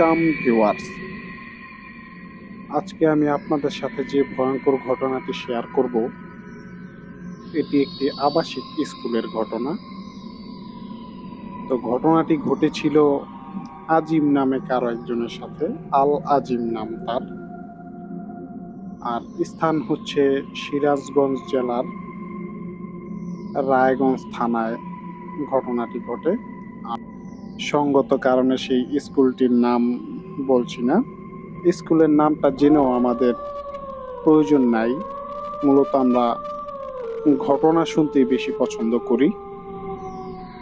Welcome viewers. আজকে আমি আপনাদের সাথে যে ভয়ঙ্কর ঘটনাটি শেয়ার করব, এটি একটি আবাসিক স্কুলের ঘটনা। তো ঘটনাটি ঘটেছিল আজিম নামে কারো একজনের সাথে। আল আজিম নাম তার। আর স্থান হচ্ছে সিরাজগঞ্জ জেলার রায়গঞ্জ থানায় ঘটনাটি ঘটে। সঙ্গত কারণে সেই স্কুলটির নাম বলছি না। স্কুলের নামটা জেনেও আমাদের প্রয়োজন নাই। মূলত আমরা ঘটনা শুনতেই বেশি পছন্দ করি।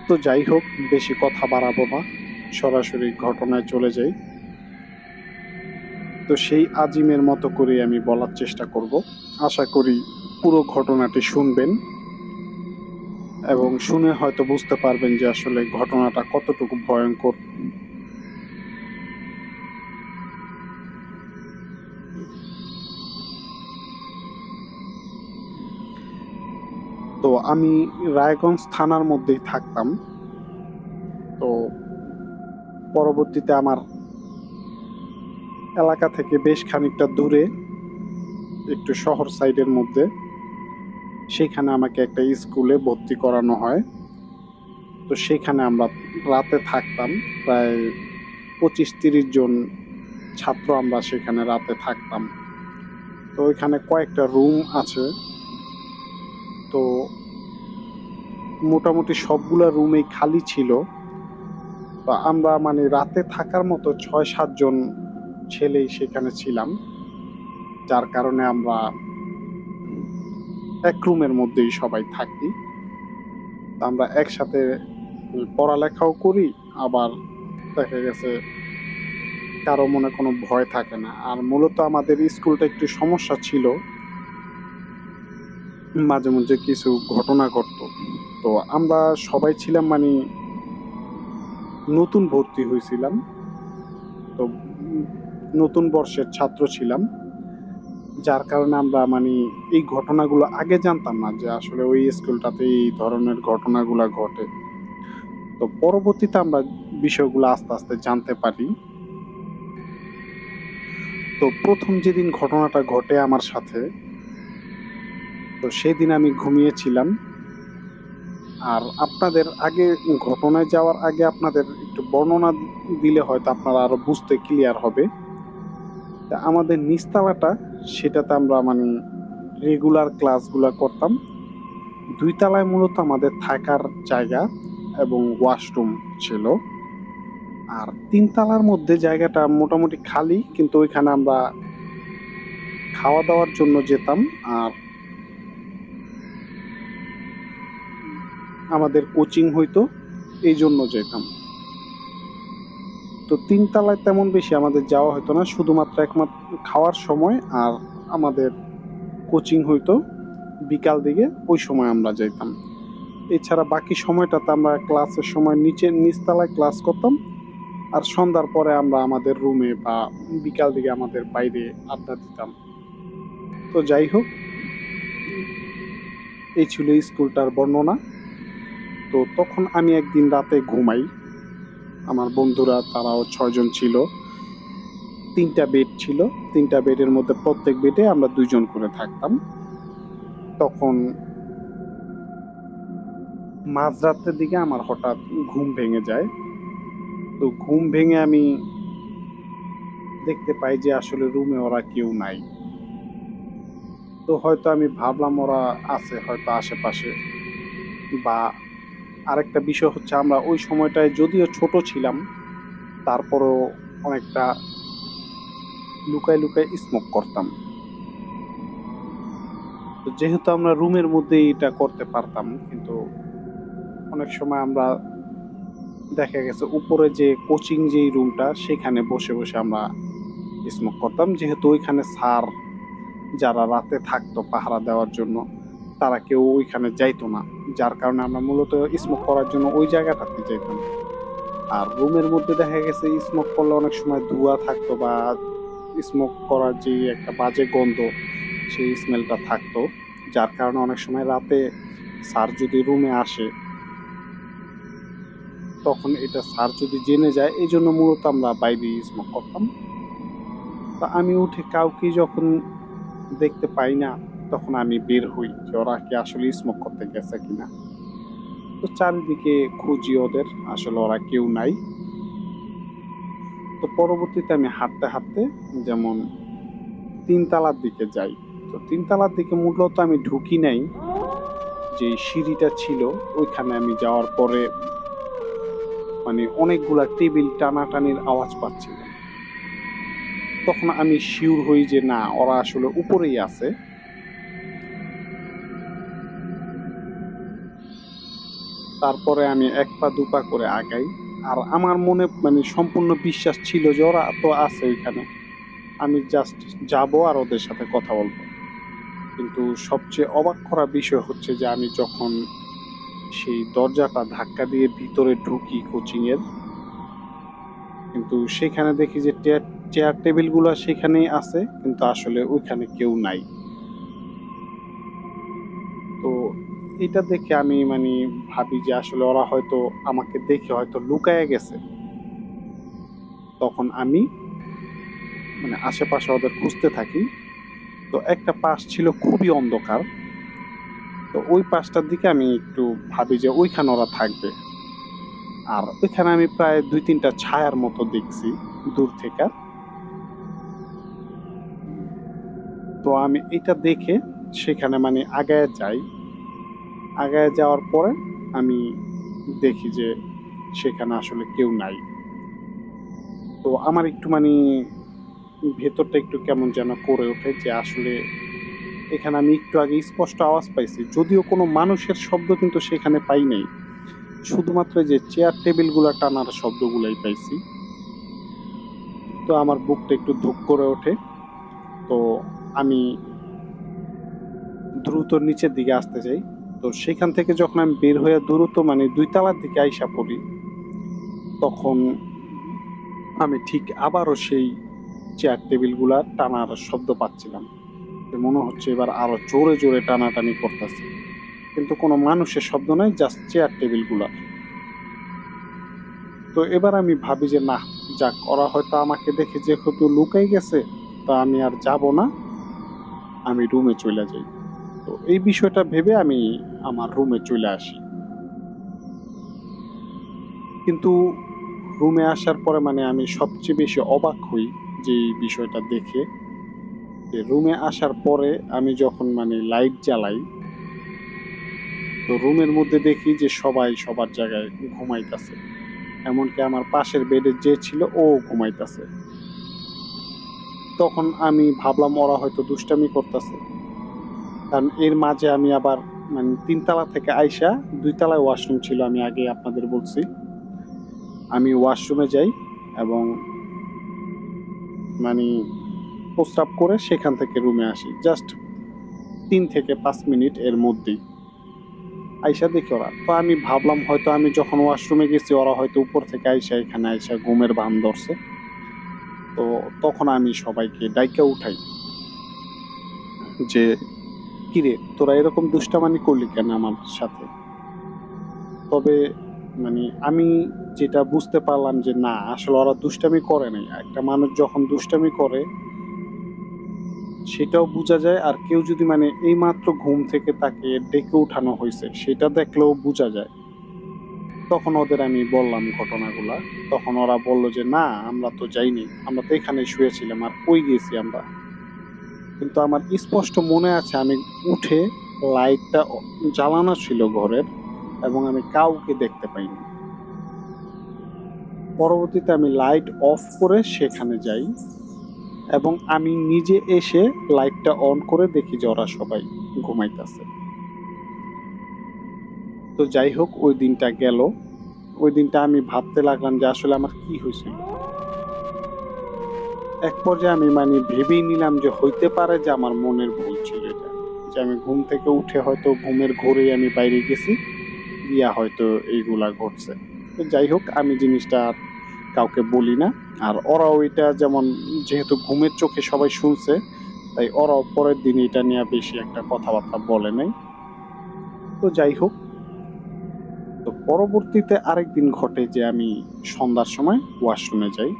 তো যাই হোক, বেশি কথা বাড়াবো না, সরাসরি ঘটনায় চলে যাই। তো সেই আজিমের মতো করে আমি বলার চেষ্টা করব। আশা করি পুরো ঘটনাটি শুনবেন এবং শুনে হয়তো বুঝতে পারবেন যে আসলে ঘটনাটা কতটুকু ভয়ঙ্কর। তো আমি রায়গঞ্জ থানার মধ্যেই থাকতাম। তো পরবর্তীতে আমার এলাকা থেকে বেশ খানিকটা দূরে, একটু শহর সাইডের মধ্যে, সেখানে আমাকে একটা স্কুলে ভর্তি করানো হয়। তো সেখানে আমরা রাতে থাকতাম, প্রায় 25-30 জন ছাত্র আমরা সেখানে রাতে থাকতাম। তো ওইখানে কয়েকটা রুম আছে। তো মোটামুটি সবগুলা রুমেই খালি ছিল। তো আমরা রাতে থাকার মতো 6-7 জন ছেলেই সেখানে ছিলাম, যার কারণে আমরা এক রুমের মধ্যেই সবাই থাকি। আমরা একসাথে পড়ালেখাও করি, আবার দেখা গেছে কারো মনে কোনো ভয় থাকে না। আর মূলত আমাদের স্কুলটা একটু সমস্যা ছিল, মাঝে মধ্যে কিছু ঘটনা ঘটতো। তো আমরা সবাই ছিলাম নতুন ভর্তি হয়েছিলাম। তো নতুন বর্ষের ছাত্র ছিলাম, যার কারণে আমরা এই ঘটনাগুলো আগে জানতাম না যে আসলে ওই স্কুলটাতে এই ধরনের ঘটনাগুলো ঘটে। তো পরবর্তীতে আমরা বিষয়গুলো আস্তে আস্তে জানতে পারি। তো প্রথম যেদিন ঘটনাটা ঘটে আমার সাথে, তো সেদিন আমি ঘুমিয়েছিলাম। আর আপনাদের আগে, ঘটনায় যাওয়ার আগে আপনাদের একটু বর্ণনা দিলে হয়তো আপনারা আরো বুঝতে ক্লিয়ার হবে। তা আমাদের নিচতলাটা, সেটাতে আমরা রেগুলার ক্লাসগুলো করতাম। 2 তলায় মূলত আমাদের থাকার জায়গা এবং ওয়াশরুম ছিল। আর 3 তলার মধ্যে জায়গাটা মোটামুটি খালি, কিন্তু ওইখানে আমরা খাওয়া দাওয়ার জন্য যেতাম আর আমাদের কোচিং হইতো, এই জন্য যেতাম। তো 3 তলায় তেমন বেশি আমাদের যাওয়া হতো না, শুধুমাত্র একমাত্র খাওয়ার সময় আর আমাদের কোচিং হইতো বিকাল দিকে, ওই সময় আমরা যেতাম। এছাড়া বাকি সময়টাতে আমরা ক্লাসের সময় নিচতলায় ক্লাস করতাম, আর সন্ধ্যার পরে আমরা আমাদের রুমে বা বিকাল দিকে আমাদের বাইরে আড্ডা দিতাম। তো যাই হোক, এই ছিল স্কুলটার বর্ণনা। তো তখন আমি একদিন রাতে ঘুমাই, আমার বন্ধুরা তারাও 6 জন ছিল। 3টা বেড ছিল, 3টা বেডের মধ্যে প্রত্যেক বেডে আমরা 2 জন করে থাকতাম। তখন মাঝরাতের দিকে আমার হঠাৎ ঘুম ভেঙে যায়। তো ঘুম ভেঙে আমি দেখতে পাই যে আসলে রুমে ওরা কেউ নাই। তো হয়তো আমি ভাবলাম ওরা আছে হয়তো আশেপাশে। বা আরেকটা বিষয় হচ্ছে, আমরা ওই সময়টায় যদিও ছোট ছিলাম, তারপরও অনেকটা লুকায় লুকায় স্মোক করতাম। তো যেহেতু আমরা রুমের মধ্যেই এটা করতে পারতাম, কিন্তু অনেক সময় আমরা দেখা গেছে উপরে যে কোচিং যেই রুমটা, সেখানে বসে বসে আমরা স্মোক করতাম, যেহেতু ওইখানে স্যার যারা রাতে থাকতো পাহারা দেওয়ার জন্য, তারা কেউ ওইখানে যাইতো না। যার কারণে আমরা মূলত স্মোক করার জন্য ওই জায়গাটাতে যেতাম। আর রুমের মধ্যে দেখা গেছে স্মোক করলে অনেক সময় ধোঁয়া থাকতো, বা স্মোক করার যে একটা বাজে গন্ধ, সেই স্মেলটা থাকতো। যার কারণে অনেক সময় রাতে স্যার যদি রুমে আসে, তখন এটা স্যার যদি জেনে যায়, এই জন্য মূলত আমরা বাইরে স্মোক করতাম। তো আমি উঠে কাউকে যখন দেখতে পাই না, তখন আমি বের হই যে ওরা কি আসলে স্মোক করতে গেছে কিনা। তো চারিদিকে খুঁজি ওদের, আসলে ওরা কেউ নাই। তো পরবর্তীতে আমি হাঁটতে হাঁটতে যেমন ৩ তলার দিকে যাই। তো ৩ তলার দিকে মূলত আমি ঢুকি নাই, যে সিঁড়িটা ছিল ওইখানে আমি যাওয়ার পরে মানে অনেকগুলা টেবিল টানাটানির আওয়াজ পাচ্ছিলাম। তখন আমি শিওর হই যে না, ওরা আসলে উপরেই আছে। তারপরে আমি ১ পা ২ পা করে আগাই। আর আমার মনে মানে সম্পূর্ণ বিশ্বাস ছিল যে ওরা তো আছে ওইখানে। আমি জাস্ট যাবো আর ওদের সাথে কথা বলবো। কিন্তু সবচেয়ে অবাক করা বিষয় হচ্ছে যে আমি যখন সেই দরজাটা ধাক্কা দিয়ে ভিতরে ঢুকি কোচিংয়ের, কিন্তু সেখানে দেখি যে চেয়ার টেবিলগুলো সেখানেই আছে, কিন্তু আসলে ওইখানে কেউ নাই। তো এটা দেখে আমি মানে ভাবি যে আসলে ওরা হয়তো আমাকে দেখে হয়তো লুকায়ে গেছে। তখন আমি মানে আশেপাশে ওদের খুঁজতে থাকি। তো একটা পাশ ছিল খুবই অন্ধকার। তো ওই পাশটার দিকে আমি একটু ভাবি যে ওইখানে ওরা থাকবে। আর ওইখানে আমি প্রায় ২-৩টা ছায়ার মতো দেখছি দূর থেকে। তো আমি এটা দেখে সেখানে মানে আগায় যাই। আগায় যাওয়ার পরে আমি দেখি যে সেখানে আসলে কেউ নাই। তো আমার একটু মানে ভেতরটা একটু কেমন যেন করে ওঠে যে আসলে এখানে আমি একটু আগে স্পষ্ট আওয়াজ পাইছি, যদিও কোনো মানুষের শব্দ কিন্তু সেখানে পাই নাই, শুধুমাত্র যে চেয়ার টেবিলগুলো টানার শব্দগুলাই পাইছি। তো আমার বুকটা একটু ধুক করে ওঠে। তো আমি দ্রুত নিচের দিকে আসতে যাই। তো সেখান থেকে যখন আমি বের হয়ে দ্রুত মানে ২ তলার দিকে আইসা পড়ি, তখন আমি ঠিক আবারও সেই চেয়ার টেবিলগুলা টানার শব্দ পাচ্ছিলাম। মনে হচ্ছে এবার আরো জোরে জোরে টানাটানি করতেছে, কিন্তু কোনো মানুষের শব্দ নাই, জাস্ট চেয়ার টেবিলগুলা। তো এবার আমি ভাবি যে না, যাক, ওরা হয়তো আমাকে দেখে যেহেতু লুকাই গেছে, তা আমি আর যাব না, আমি রুমে চলে যাই। তো এই বিষয়টা ভেবে আমি আমার রুমে চলে আসি। কিন্তু রুমে আসার পরে মানে আমি সবচেয়ে বেশি অবাক হই যে এই বিষয়টা দেখে, যে রুমে আসার পরে আমি যখন মানে লাইট জ্বালাই, তো রুমের মধ্যে দেখি যে সবাই সবার জায়গায় ঘুমাইতেছে। এমনকি আমার পাশের বেডে যে ছিল ও ঘুমাইতেছে। তখন আমি ভাবলাম ওরা হয়তো দুষ্টামি করতেছে, কারণ এর মাঝে আমি আবার মানে ৩ তলা থেকে আইসা ২ তলায় ওয়াশরুম ছিল, আমি আগে আপনাদের বলছি। আমি ওয়াশরুমে যাই এবং মানে প্রস্রাব করে সেখান থেকে রুমে আসি, জাস্ট ৩ থেকে ৫ মিনিট এর মধ্যেই। আইসা দেখি ওরা, তো আমি ভাবলাম হয়তো আমি যখন ওয়াশরুমে গেছি ওরা হয়তো উপর থেকে আইসা এখানে আইসা ঘুমের ভান ধরছে। তো তখন আমি সবাইকে ডাইকা উঠাই যে কিরে, তোরা এরকম দুষ্টামানি করলি কেন আমার সাথে। তবে মানে আমি যেটা বুঝতে পারলাম যে না, আসলে ওরা দুষ্টামি করে নাই। একটা মানুষ যখন দুষ্টামি করে সেটাও বোঝা যায়, আর কেউ যদি মানে এইমাত্র ঘুম থেকে তাকে ডেকে উঠানো হয়েছে সেটা দেখলেও বোঝা যায়। তখন ওদের আমি বললাম ঘটনাগুলা। তখন ওরা বলল যে না, আমরা তো যাইনি, আমরা তো এখানে শুয়েছিলাম, আর কই গেছি আমরা। কিন্তু আমার স্পষ্ট মনে আছে আমি উঠে লাইটটা জ্বালানো ছিল ঘরের, এবং আমি কাউকে দেখতে পাইনি। পরবর্তীতে আমি লাইট অফ করে সেখানে যাই এবং আমি নিজে এসে লাইটটা অন করে দেখি যে ওরা সবাই ঘুমাইতেছে। তো যাই হোক, ওই দিনটা গেল। ওই দিনটা আমি ভাবতে লাগলাম যে আসলে আমার কি হয়েছিল। এক পর্যায়ে আমি মানে ভেবেই নিলাম যে হইতে পারে যে আমার মনের ভুল ছিল এটা, যে আমি ঘুম থেকে উঠে হয়তো ঘুমের ঘোরেই আমি বাইরে গেছি, গিয়া হয়তো এইগুলা ঘটছে। তো যাই হোক, আমি জিনিসটা আর কাউকে বলি না। আর ওরাও এটা যেমন যেহেতু ঘুমের চোখে সবাই শুনছে, তাই ওরাও পরের দিন এটা নিয়ে বেশি একটা কথাবার্তা বলে নাই। তো যাই হোক, তো পরবর্তীতে আরেকদিন ঘটে যে আমি সন্ধ্যার সময় ওয়াশরুমে যাই।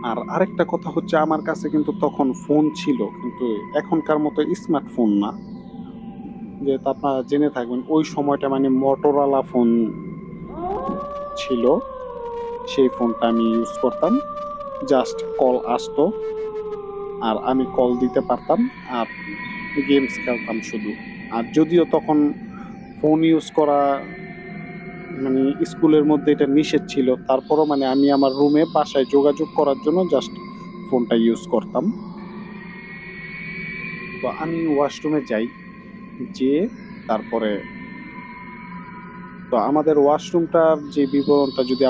আর আরেকটা কথা হচ্ছে, আমার কাছে কিন্তু তখন ফোন ছিল, কিন্তু এখনকার মতো স্মার্টফোন না। যেহেতু আপনারা জেনে থাকবেন ওই সময়টা মানে মটোরোলা ফোন ছিল, সেই ফোনটা আমি ইউজ করতাম। জাস্ট কল আসতো আর আমি কল দিতে পারতাম আর গেমস খেলতাম শুধু। আর যদিও তখন ফোন ইউজ করা মানে স্কুলের মধ্যে এটা নিষেধ ছিল, তারপরও মানে আমি আমার রুমে বাসায় যোগাযোগ করার জন্য জাস্ট ফোনটা ইউজ করতাম। তো আমি ওয়াশরুমে যাই, যেয়ে তারপরে তো আমাদের ওয়াশরুমটার যে বিবরণটা যদি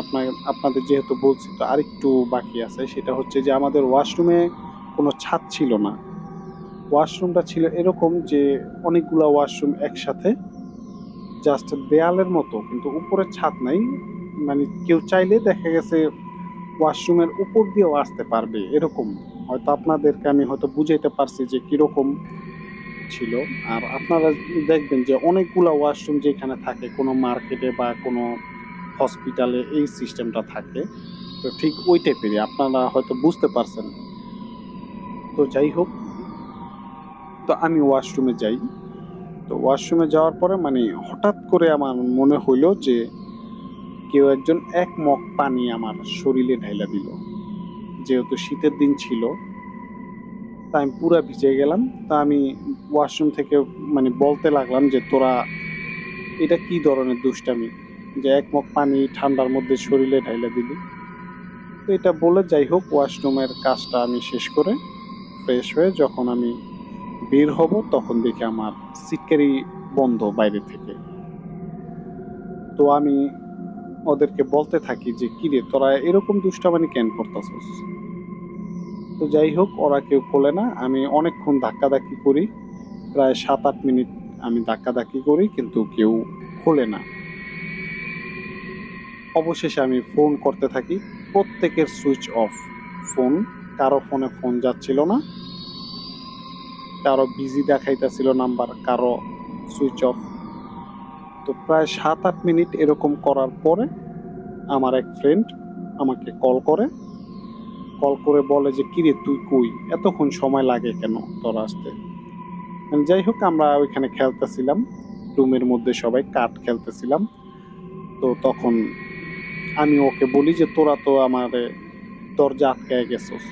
আপনাদের যেহেতু বলছি, তো আরেকটু বাকি আছে। সেটা হচ্ছে যে আমাদের ওয়াশরুমে কোনো ছাদ ছিল না। ওয়াশরুমটা ছিল এরকম যে অনেকগুলা ওয়াশরুম একসাথে, জাস্ট দেয়ালের মতো, কিন্তু উপরে ছাদ নাই। মানে কেউ চাইলে দেখা গেছে ওয়াশরুমের উপর দিয়েও আসতে পারবে এরকম। হয়তো আপনাদেরকে আমি হয়তো বুঝাইতে পারছি যে কিরকম ছিল। আর আপনারা দেখবেন যে অনেকগুলা ওয়াশরুম যেখানে থাকে কোনো মার্কেটে বা কোনো হসপিটালে এই সিস্টেমটা থাকে, তো ঠিক ওই টাইপেরই, আপনারা হয়তো বুঝতে পারছেন। তো যাই হোক, তো আমি ওয়াশরুমে যাই। তো ওয়াশরুমে যাওয়ার পরে মানে হঠাৎ করে আমার মনে হইলো যে কেউ একজন এক মগ পানি আমার শরীরে ঢাইলা দিল। যেহেতু শীতের দিন ছিল, তা আমি পুরা ভিজে গেলাম। তা আমি ওয়াশরুম থেকে মানে বলতে লাগলাম যে তোরা এটা কি ধরনের দুষ্টামি, যে এক মগ পানি ঠান্ডার মধ্যে শরীরে ঢাইলা দিলি। তো এটা বলে যাই হোক ওয়াশরুমের কাজটা আমি শেষ করে ফ্রেশ হয়ে যখন আমি বের হব, তখন দেখি আমার সিটকারি বন্ধ বাইরে থেকে। তো আমি ওদেরকে বলতে থাকি যে কিরে তোরা এরকম দুষ্টামি কেন করতেছস। তো যাই হোক, ওরা কেউ খোলে না। আমি অনেকক্ষণ ধাক্কাধাক্কি করি, প্রায় 7-8 মিনিট আমি ধাক্কাধাক্কি করি, কিন্তু কেউ খোলে না। অবশেষে আমি ফোন করতে থাকি, প্রত্যেকের সুইচ অফ ফোন। কারো ফোনে ফোন যাচ্ছিল না, কারো বিজি দেখাইতেছিল নাম্বার, কারো সুইচ অফ। তো প্রায় 7-8 মিনিট এরকম করার পরে আমার এক ফ্রেন্ড আমাকে কল করে বলে যে কিরে তুই কই, এতক্ষণ সময় লাগে কেন তোর আসতে। যাই হোক, আমরা ওইখানে খেলতেছিলাম, রুমের মধ্যে সবাই কাঠ খেলতেছিলাম। তো তখন আমি ওকে বলি যে তোরা তো আমার দরজা আটকায় গেছস,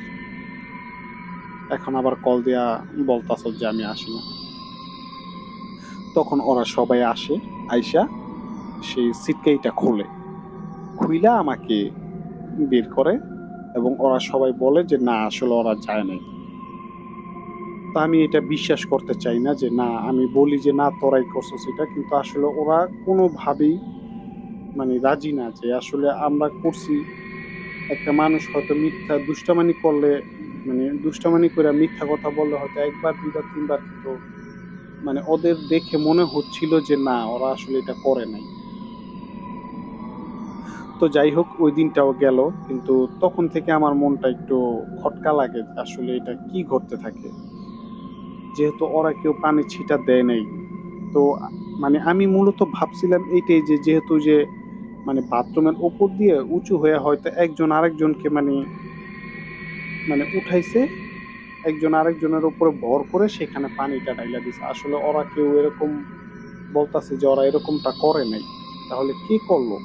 এখন আবার কল দিয়া বলতাছস যে আমি আসি না। তখন ওরা সবাই আসে, আইসা সেই সিটকাইটা খুইলা আমাকে বের করে, এবং ওরা সবাই বলে যে না আসলে ওরা যায় নাই। তা আমি এটা বিশ্বাস করতে চাই না যে না, আমি বলি যে না তোরাই করছস এটা, কিন্তু আসলে ওরা কোনোভাবেই মানে রাজি না যে আসলে আমরা করছি। একটা মানুষ হয়তো মিথ্যা দুষ্টামানি করলে, মানে দুষ্টামানি করে মিথ্যা কথা বললে হয়তো একবার দুইবার তিনবার, কিন্তু মানে ওদের দেখে মনে হচ্ছিল যে না ওরা আসলে এটা করে নাই। তো যাই হোক, ওই দিনটাও গেল, কিন্তু তখন থেকে আমার মনটা একটু খটকা লাগে আসলে এটা কি ঘটতে থাকে। যেহেতু ওরা কেউ পানি ছিটা দেয় নাই, তো মানে আমি মূলত ভাবছিলাম এইটাই যে যেহেতু যে মানে বাথরুমের ওপর দিয়ে উঁচু হয়ে হয়তো একজন আরেকজনকে মানে মানে উঠাইছে, একজন আরেকজনের উপরে ভর করে সেখানে পানিটা ঢাইলা দিছে। আসলে ওরা কেউ এরকম বলতাছে যে ওরা এরকমটা করে নাই, তাহলে কে করলো।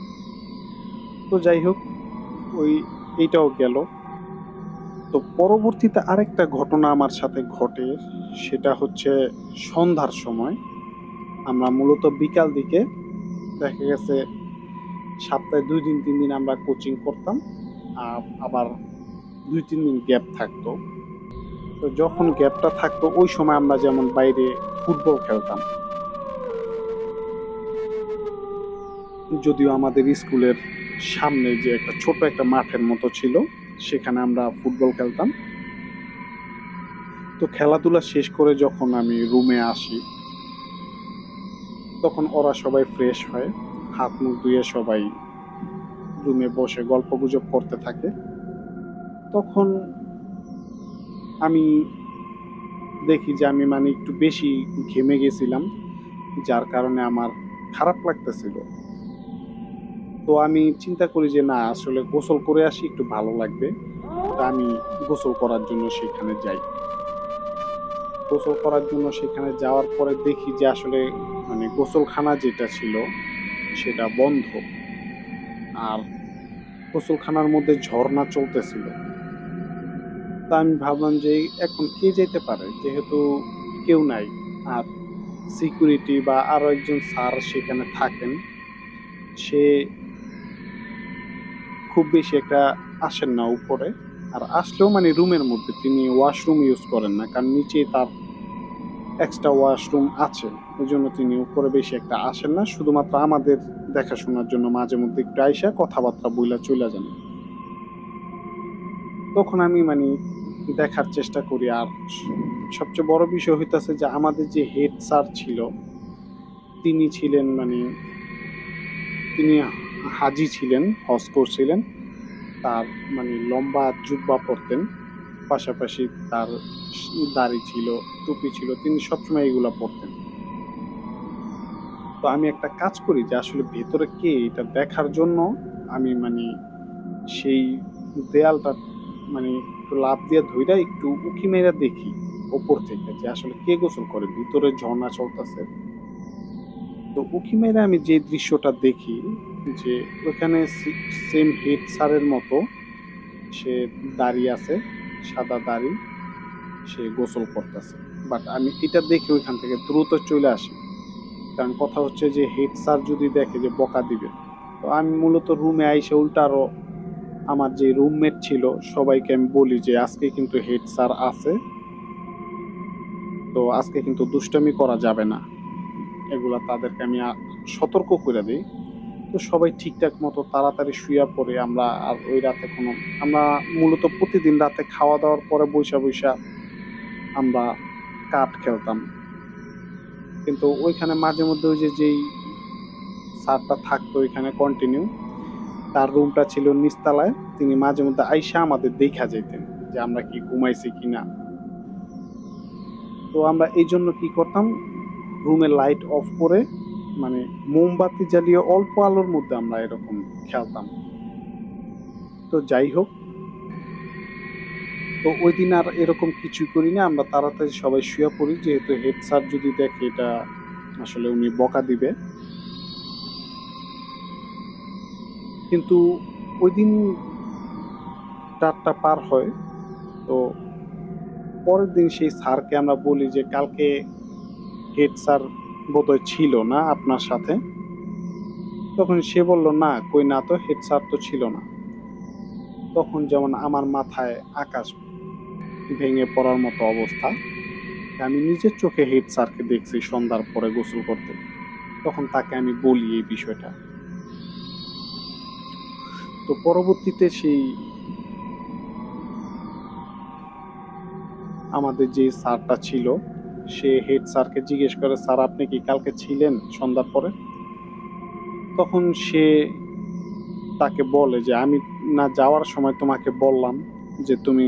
তো যাই হোক, ওই এইটাও গেল। তো পরবর্তীতে আরেকটা ঘটনা আমার সাথে ঘটে, সেটা হচ্ছে সন্ধ্যার সময়। আমরা মূলত বিকাল দিকে দেখা গেছে সপ্তাহে 2 দিন 3 দিন আমরা কোচিং করতাম, আবার 2-3 দিন গ্যাপ থাকতো। তো যখন গ্যাপটা থাকতো ওই সময় আমরা যেমন বাইরে ফুটবল খেলতাম। যদিও আমাদের স্কুলের সামনে যে একটা ছোট একটা মাঠের মতো ছিল, সেখানে আমরা ফুটবল খেলতাম। তো খেলাধুলা শেষ করে যখন আমি রুমে আসি, তখন ওরা সবাই ফ্রেশ হয়, হাত মুখ ধুয়ে সবাই রুমে বসে গল্পগুজব করতে থাকে। তখন আমি দেখি যে আমি মানে একটু বেশি ঘেমে গেছিলাম, যার কারণে আমার খারাপ লাগতেছিল। তো আমি চিন্তা করি যে না, আসলে গোসল করে আসি, একটু ভালো লাগবে। তা আমি গোসল করার জন্য সেখানে যাই। গোসল করার জন্য সেখানে যাওয়ার পরে দেখি যে আসলে মানে গোসলখানা যেটা ছিল সেটা বন্ধ। আর গোসলখানার মধ্যে ঝর্ণা চলতেছিল। তা আমি ভাবলাম যে এখন কে যেতে পারে, যেহেতু কেউ নাই। আর সিকিউরিটি বা আরো একজন স্যার সেখানে থাকেন, সে খুব বেশি একটা আসেন না উপরে। আর আসলেও মানে রুমের মধ্যে, তিনি ওয়াশরুম ইউজ করেন না, কারণ নিচেই তার এক্সট্রা ওয়াশরুম আছে। ওই জন্য তিনি উপরে বেশি একটা আসেন না, শুধুমাত্র আমাদের দেখাশোনার জন্য মাঝে মধ্যে একটু আইসা কথাবার্তা বইলা চলে যান। তখন আমি মানে দেখার চেষ্টা করি। আর সবচেয়ে বড় বিষয় হইতাছে যে আমাদের যে হেড স্যার ছিল, তিনি ছিলেন মানে তিনি হাজি ছিলেন, হজ করছিলেন। তার মানে লম্বা জুব্বা পরতেন, পাশাপাশি তার দাড়ি ছিল, টুপি ছিল, তিনি সবসময় এগুলা পরতেন। তো আমি একটা কাজ করি যে আসলে ভেতরে কে, এটা দেখার জন্য আমি মানে সেই দেয়ালটা মানে একটু লাফ দিয়ে ধইরা একটু উঁকি মেরে দেখি ওপর থেকে যে আসলে কে গোসল করে, ভিতরে ঝর্ণা চলতেছে। তো উঁকি মেরে আমি যে দৃশ্যটা দেখি যে ওখানে সেম হেড স্যারের মতো সে দাঁড়িয়ে আছে, সাদা দাড়ি, সে গোসল করতেছে। বাট আমি এটা দেখে ওইখান থেকে দ্রুত চলে আসি, কারণ কথা হচ্ছে যে হেড স্যার যদি দেখে যে বকা দিবে। তো আমি মূলত রুমে আইসে উল্টা আরো আমার যে রুমমেট ছিল সবাইকে আমি বলি যে আজকে কিন্তু হেড স্যার আছে, তো আজকে কিন্তু দুষ্টামি করা যাবে না। এগুলা তাদেরকে আমি সতর্ক করে দিই। তো সবাই ঠিকঠাক মতো তাড়াতাড়ি শুয়ে পড়ে। আমরা আর ওই রাতে আমরা মূলত প্রতিদিন রাতে খাওয়া দাওয়ার পরে বইসা বইসা আমরা কাঠ খেলতাম। কিন্তু ওইখানে মাঝে মধ্যে ওই যে যেই স্যারটা থাকতো ওইখানে কন্টিনিউ, তার রুমটা ছিল নিচতলায়, তিনি মাঝে মধ্যে আইসা আমাদের দেখা যেতেন যে আমরা কি ঘুমাইছি কিনা। তো আমরা এই জন্য কি করতাম, রুমের লাইট অফ করে মানে মোমবাতি জ্বালিয়ে অল্প আলোর মধ্যে আমরা এরকম খেলতাম। তো যাই হোক, তো ওই দিন আর এরকম কিছু করি না, আমরা তাড়াতাড়ি সবাই শুয়ে পড়ি, যেহেতু হেড স্যার যদি দেখে এটা আসলে উনি বকা দিবে। কিন্তু ওই দিন রাতটা পার হয়। তো পরের দিন সেই স্যারকে আমরা বলি যে কালকে হেড স্যার বোধহয় ছিল না আপনার সাথে। তখন সে বলল না, কই না তো, হেড স্যার তো ছিল না। তখন যেমন আমার মাথায় আকাশ ভেঙে পড়ার মতো অবস্থা। আমি নিজের চোখে হেড স্যারকে দেখছি সন্ধ্যার পরে গোসল করতে। তখন তাকে আমি বলি এই বিষয়টা। তো পরবর্তীতে সেই আমাদের যে স্যারটা ছিল, সে হেড স্যারকে জিজ্ঞেস করে, স্যার আপনি কি কালকে ছিলেন সন্ধ্যার পরে? তখন সে তাকে বলে যে আমি না যাওয়ার সময় তোমাকে বললাম যে তুমি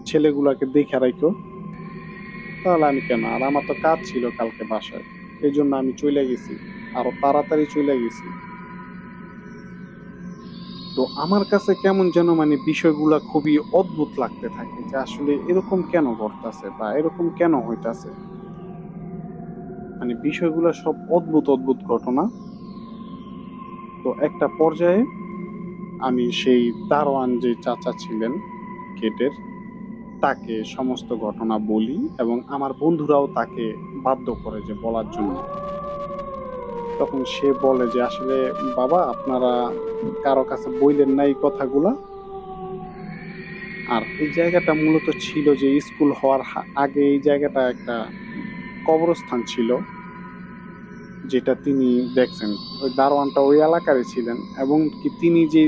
ছেলেগুলাকে দেখে রাখো। তাহলে আমি কেন, আর আমার তো কাজ ছিল কালকে বাসায়, এই জন্য আমি চলে গেছি, আরো তাড়াতাড়ি চলে গেছি। তো আমার কাছে কেমন যেন মানে বিষয়গুলা খুবই অদ্ভুত লাগতে থাকে যে আসলে এরকম কেন ঘটতেছে বা এরকম কেন হইতাছে। মানে বিষয়গুলো সব অদ্ভুত অদ্ভুত ঘটনা। তো একটা পর্যায়ে আমি সেই দারোয়ান যে চাচা ছিলেন গেটের, তাকে সমস্ত ঘটনা বলি এবং আমার বন্ধুরাও তাকে বাধ্য করে যে বলার জন্য। তখন সে বলে যে আসলে বাবা আপনারা কারো কাছে বইলেন না এই কথাগুলা। আর এই জায়গাটা মূলত ছিল যে স্কুল হওয়ার আগে এই জায়গাটা একটা কবরস্থান ছিল, যেটা তিনি দেখছেন। ওই দারোয়ানটা ওই এলাকারই ছিলেন এবং কি তিনি যে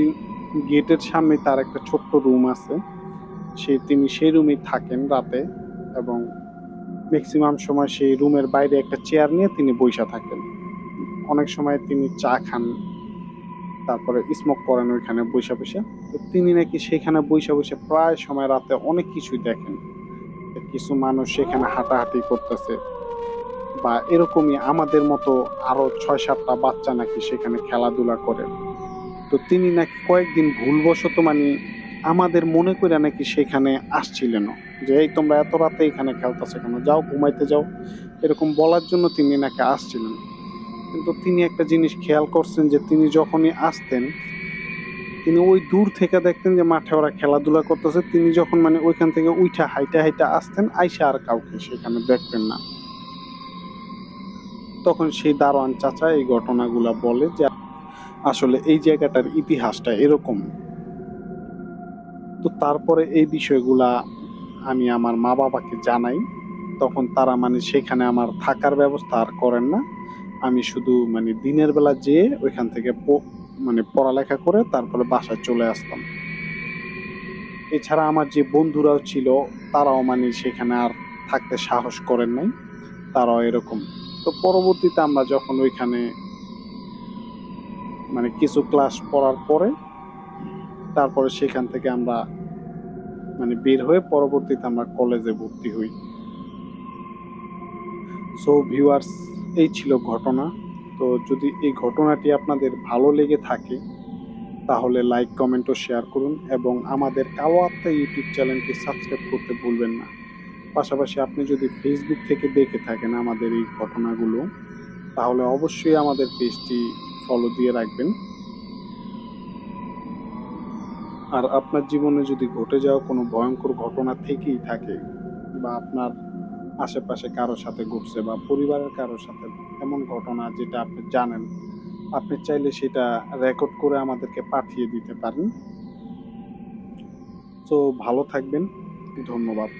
গেটের সামনে তার একটা ছোট্ট রুম আছে, তিনি সেই রুমেই থাকেন রাতে। এবং ম্যাক্সিমাম সময় সেই রুমের বাইরে একটা চেয়ার নিয়ে তিনি বইসা থাকেন। অনেক সময় তিনি চা খান, তারপরে স্মোক করেন ওইখানে বইসা বসে। তো তিনি নাকি সেখানে বইসা বসে প্রায় সময় রাতে অনেক কিছুই দেখেন। কিছু মানুষ সেখানে হাঁটাহাঁটি করতেছে, বা এরকমই আমাদের মতো আরো ৬-৭টা বাচ্চা নাকি সেখানে খেলাধুলা করে। তো তিনি নাকি কয়েকদিন ভুলবশত মানে আমাদের মনে করে নাকি সেখানে আসছিলেন, যে এই তোমরা এত রাতে এখানে খেলতেছো কেন, যাও ঘুমাইতে যাও, এরকম বলার জন্য তিনি নাকি আসছিলেন। কিন্তু তিনি একটা জিনিস খেয়াল করছেন যে তিনি যখনই আসতেন, তিনি ওই দূর থেকে দেখতেন যে মাঠে ওরা খেলাধুলা করতেছে, তিনি যখন মানে ওইখান থেকে উইঠা হাইটা হাইটা আসতেন, আইসা আর কাউকে সেখানে দেখতেন না। তখন সেই দারোয়ান চাচা এই ঘটনাগুলা বলে যে আসলে এই জায়গাটার ইতিহাসটা এরকম। তো তারপরে এই বিষয়গুলা আমি আমার মা বাবাকে জানাই। তখন তারা মানে সেখানে আমার থাকার ব্যবস্থা আর করেন না। আমি শুধু মানে দিনের বেলা যেয়ে ওইখান থেকে মানে পড়ালেখা করে তারপরে বাসায় চলে আসতাম। এছাড়া আমার যে বন্ধুরাও ছিল, তারাও মানে সেখানে আর থাকতে সাহস করেন নাই, তারাও এরকম। তো পরবর্তীতে আমরা যখন ওইখানে মানে কিছু ক্লাস পড়ার পরে তারপরে সেখান থেকে আমরা মানে বের হয়ে পরবর্তীতে আমরা কলেজে ভর্তি হই। সো ভিউয়ার্স, এই ছিল ঘটনা। তো যদি এই ঘটনাটি আপনাদের ভালো লেগে থাকে তাহলে লাইক, কমেন্ট ও শেয়ার করুন এবং আমাদের কালো আত্মা ইউটিউব চ্যানেলটি সাবস্ক্রাইব করতে ভুলবেন না। পাশাপাশি আপনি যদি ফেসবুক থেকে দেখে থাকেন আমাদের এই ঘটনাগুলো, তাহলে অবশ্যই আমাদের পেজটি ফলো দিয়ে রাখবেন। আর আপনার জীবনে যদি ঘটে যাওয়া কোনো ভয়ঙ্কর ঘটনা থেকেই থাকে, বা আপনার আশেপাশে কারো সাথে ঘটছে বা পরিবারের কারোর সাথে এমন ঘটনা যেটা আপনি জানেন, আপনি চাইলে সেটা রেকর্ড করে আমাদেরকে পাঠিয়ে দিতে পারেন। তো ভালো থাকবেন, ধন্যবাদ।